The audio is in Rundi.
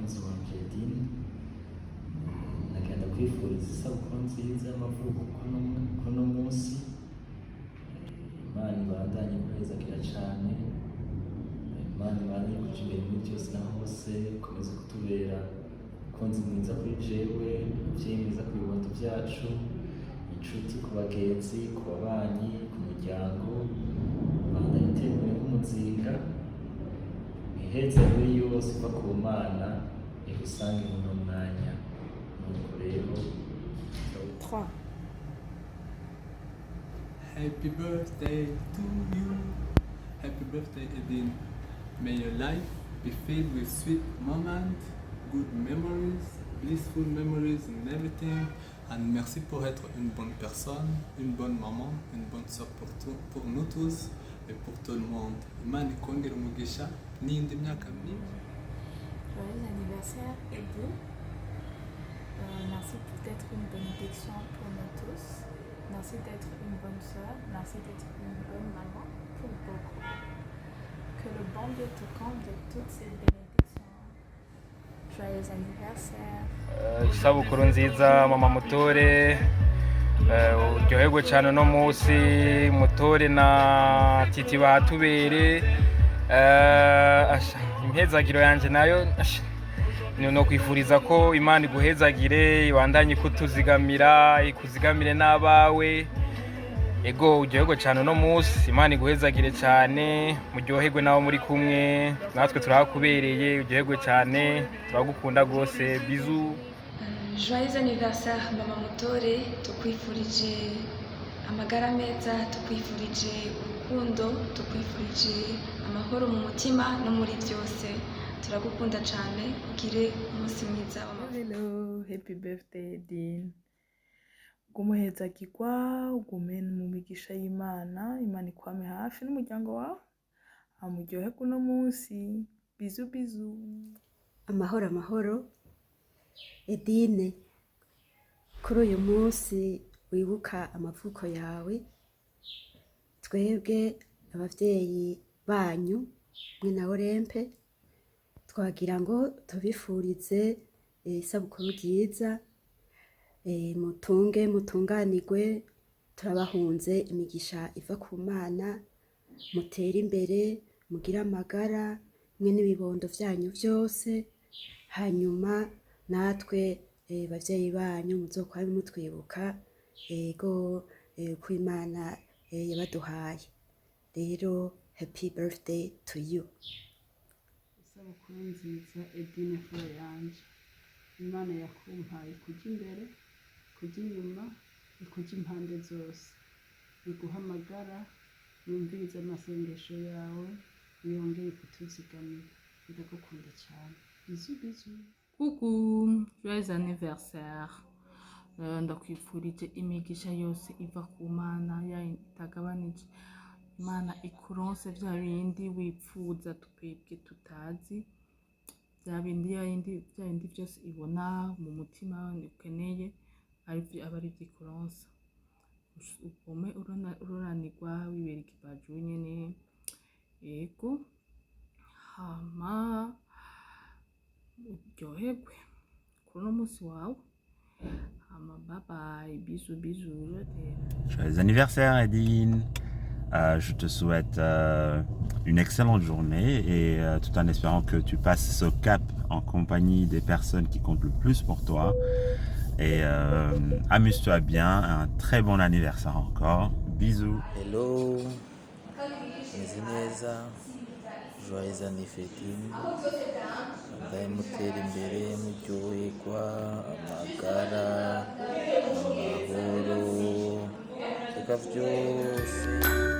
mukunzi wanje Dini, nagenda kwifuriza isabukuru nziza y'amavuko kuno munsi. Imana ibandanye kuhezagira cane, Imana ibandanye kuja imbere muri byose na hose, ikomeze kutubera umukunzi mwiza kuri jewe, umuvyeyi mwiza ku bibondo vyacu, inshuti ku bagenzi, ku babanyi, ku muryango. Ibandanye itera imbere nk'umuzinga, iheza muri yose iva ku Mana igusange muno mwanya. Nuko rero 3. Happy birthday to you. Happy birthday, Edine. May your life be filled with sweet moments, good memories, blissful memories and everything. And merci pour être une bonne personne, une bonne maman, une bonne sœur pour nous tous et pour tout le monde. Imana ikongera umugisha n'indi myaka myinshi. Joyeux anniversaire, Edine. Merci d'être une bénédiction pour nous tous. Merci d'être une bonne soeur. Merci d'être une bonne maman pour beaucoup. Que le bon Dieu te comble de toutes ces bénédictions. Joyeux anniversaire. Isabukuru nziza mama Mutore, uryoherwe cyane uno munsi. Mutore na Titi batubere, impezagiro yanje nayo no kwifuriza ko Imana iguhezagire, ibandanye kutuzigamira, ikuzigamire n'abawe. Ego uryoherwe cyane uno munsi, Imana iguhezagire cyane, muryoherwe nawe muri kumwe, natwe turahakubereye. Uryoherwe cyane, turagukunda rwose. Bisous. Joyeux anniversaire mama Mutore, tukwifurije amagara meza, tukwifurije urukundo, tukwifurije amahoro mu mutima no muri byose. Turagukunda cyane, ugire umunsi mwiza. Hello, happy birthday Dean. Gumuhezagirwa, ugume mu migisha y'Imana, Imana ikwame hafi n'umuryango wawe, amuryohe kuno munsi. Bizu bizu. Amahoro amahoro. Edine, kuri uyu munsi wibuka amavuko yawe, twebwe abavyeyi banyu mwe na Orempe twagira ngo tubifurize isabukuru ryiza, mutunganirwe, turabahunze imigisha iva ku Mana, mutere imbere, mugire amagara mwe n'ibibondo vyanyu vyose. Hanyuma natwe bavyeyi banyu muzokwabe mutwibuka ego ku Imana yabaduhaye. Rero happy birthday to you. Isabukuru nziza Edine furo yanje, Imana yakumpaye kuja imbere, kuja inyuma, kuja impande zose, iguhamagara, yumvirize amasengesho yawe, yongere kutuzigamira. Ndagukunda cyane. Bisous bisous. Coucou, joyeux anniversaire. Ndakwifurije imigisha yose iva ku Mana itagabanije. Imana ikuronse vya bindi wipfuza twebwe tutazi, vya bindi byose ibona mu mutima ukeneye, aba ari ikuronse. Ugume uroranirwa, wibera ikibaju nyene. Ego hama uryoherwe kuri uno munsi wawe. Hama bye bye, bisous bisous. Joyeux anniversaire Edine. Je te souhaite une excellente journée et tout en espérant que tu passes ce cap en compagnie des personnes qui comptent le plus pour toi. Et amuse-toi bien, un très bon anniversaire encore. Bisous. hello, meze neza. Joyeux anniversaire, ndaye mutera imbere, muryoherwa, amagara, amahoro, reka vyose.